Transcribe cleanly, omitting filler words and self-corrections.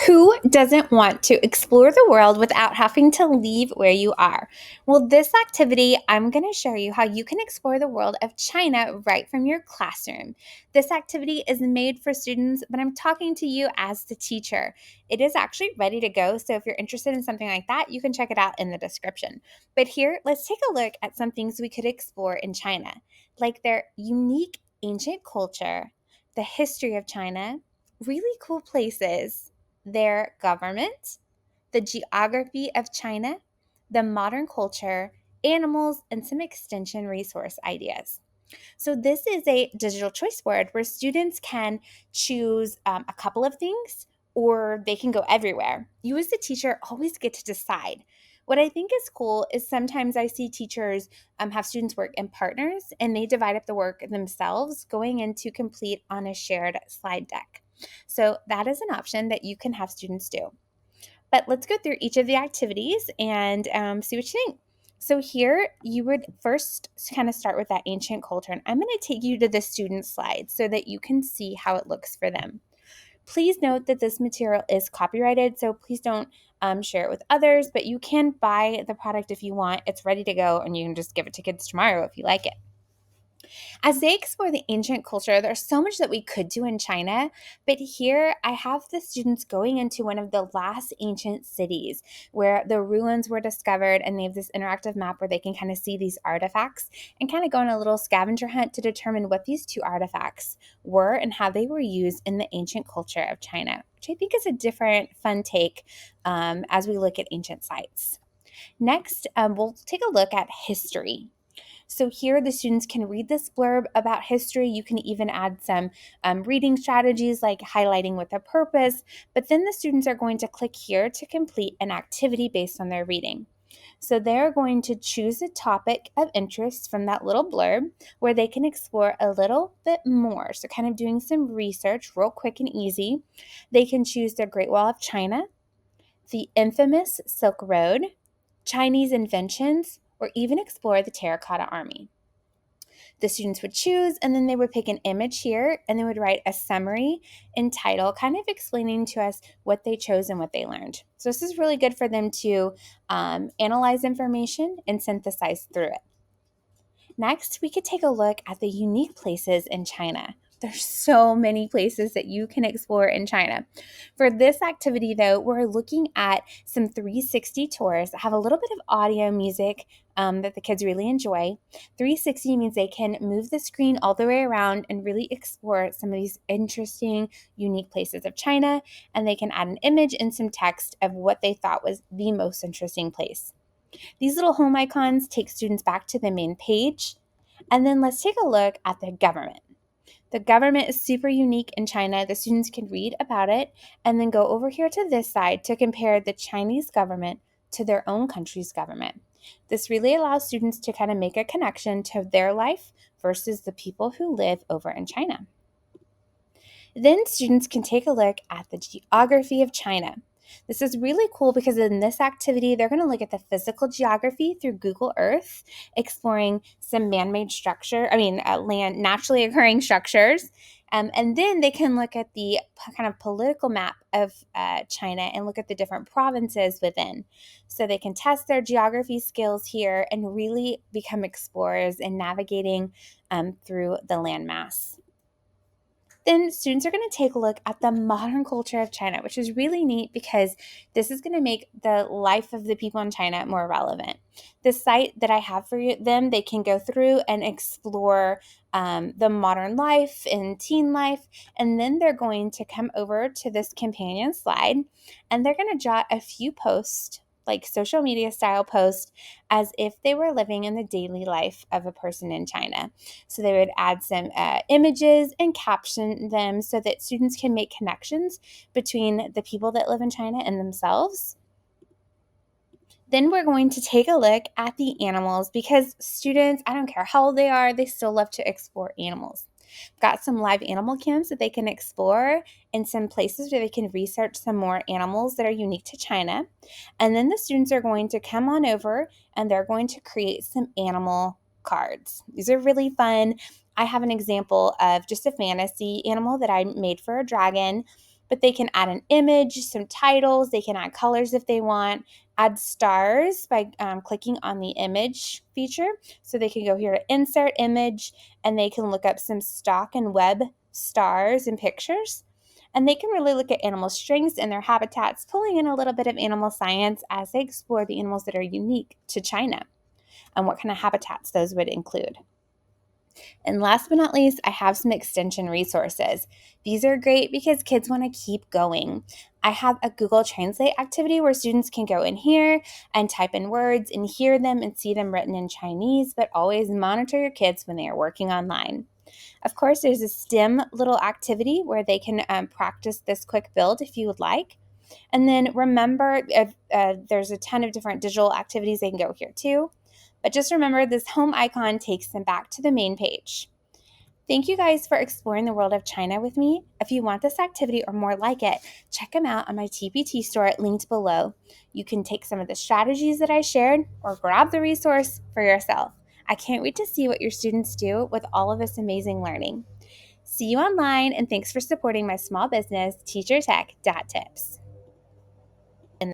Who doesn't want to explore the world without having to leave where you are? Well, this activity, I'm going to show you how you can explore the world of China right from your classroom. This activity is made for students, but I'm talking to you as the teacher. It is actually ready to go, so if you're interested in something like that, you can check it out in the description. But here, let's take a look at some things we could explore in China, like their unique ancient culture, the history of China, really cool places, their government, the geography of China, the modern culture, animals, and some extension resource ideas. So, this is a digital choice board where students can choose a couple of things or they can go everywhere. You, as the teacher, always get to decide. What I think is cool is sometimes I see teachers have students work in partners and they divide up the work themselves, going into complete on a shared slide deck. So, that is an option that you can have students do. But let's go through each of the activities and see what you think. So here you would first kind of start with that ancient culture. And I'm going to take you to the student slide so that you can see how it looks for them. Please note that this material is copyrighted, so please don't share it with others, but you can buy the product if you want. It's ready to go, and you can just give it to kids tomorrow if you like it. As they explore the ancient culture, there's so much that we could do in China, but here I have the students going into one of the last ancient cities where the ruins were discovered, and they have this interactive map where they can kind of see these artifacts and kind of go on a little scavenger hunt to determine what these two artifacts were and how they were used in the ancient culture of China, which I think is a different, fun take as we look at ancient sites. Next, we'll take a look at history. So here the students can read this blurb about history. You can even add some reading strategies like highlighting with a purpose, but then the students are going to click here to complete an activity based on their reading. So they're going to choose a topic of interest from that little blurb where they can explore a little bit more. So kind of doing some research real quick and easy. They can choose the Great Wall of China, the infamous Silk Road, Chinese inventions, or even explore the Terracotta Army. The students would choose, and then they would pick an image here, and they would write a summary and title, kind of explaining to us what they chose and what they learned. So this is really good for them to analyze information and synthesize through it. Next, we could take a look at the unique places in China. There's so many places that you can explore in China. For this activity, though, we're looking at some 360 tours that have a little bit of audio music that the kids really enjoy. 360 means they can move the screen all the way around and really explore some of these interesting, unique places of China, and they can add an image and some text of what they thought was the most interesting place. These little home icons take students back to the main page. And then let's take a look at the government. The government is super unique in China. The students can read about it and then go over here to this side to compare the Chinese government to their own country's government. This really allows students to kind of make a connection to their life versus the people who live over in China. Then students can take a look at the geography of China. This is really cool because in this activity, they're going to look at the physical geography through Google Earth, exploring some man-made land naturally occurring structures. And then they can look at the kind of political map of China and look at the different provinces within. So they can test their geography skills here and really become explorers in navigating through the landmass. Then students are going to take a look at the modern culture of China, which is really neat because this is going to make the life of the people in China more relevant. The site that I have for them, they can go through and explore the modern life and teen life, and then they're going to come over to this companion slide, and they're going to jot a few posts, like social media style posts, as if they were living in the daily life of a person in China. So they would add some images and caption them so that students can make connections between the people that live in China and themselves. Then we're going to take a look at the animals because students, I don't care how old they are, they still love to explore animals. Got some live animal cams that they can explore and some places where they can research some more animals that are unique to China. And then the students are going to come on over and they're going to create some animal cards. These are really fun. I have an example of just a fantasy animal that I made for a dragon, but they can add an image, some titles, they can add colors if they want, add stars by clicking on the image feature. So they can go here to insert image, and they can look up some stock and web stars and pictures. And they can really look at animal strengths and their habitats, pulling in a little bit of animal science as they explore the animals that are unique to China and what kind of habitats those would include. And last but not least, I have some extension resources. These are great because kids want to keep going. I have a Google Translate activity where students can go in here and type in words and hear them and see them written in Chinese, but always monitor your kids when they are working online. Of course, there's a STEM little activity where they can practice this quick build if you would like. And then remember, there's a ton of different digital activities they can go here too. But just remember, this home icon takes them back to the main page. Thank you guys for exploring the world of China with me. If you want this activity or more like it, check them out on my TPT store linked below. You can take some of the strategies that I shared or grab the resource for yourself. I can't wait to see what your students do with all of this amazing learning. See you online, and thanks for supporting my small business, teachertech.tips.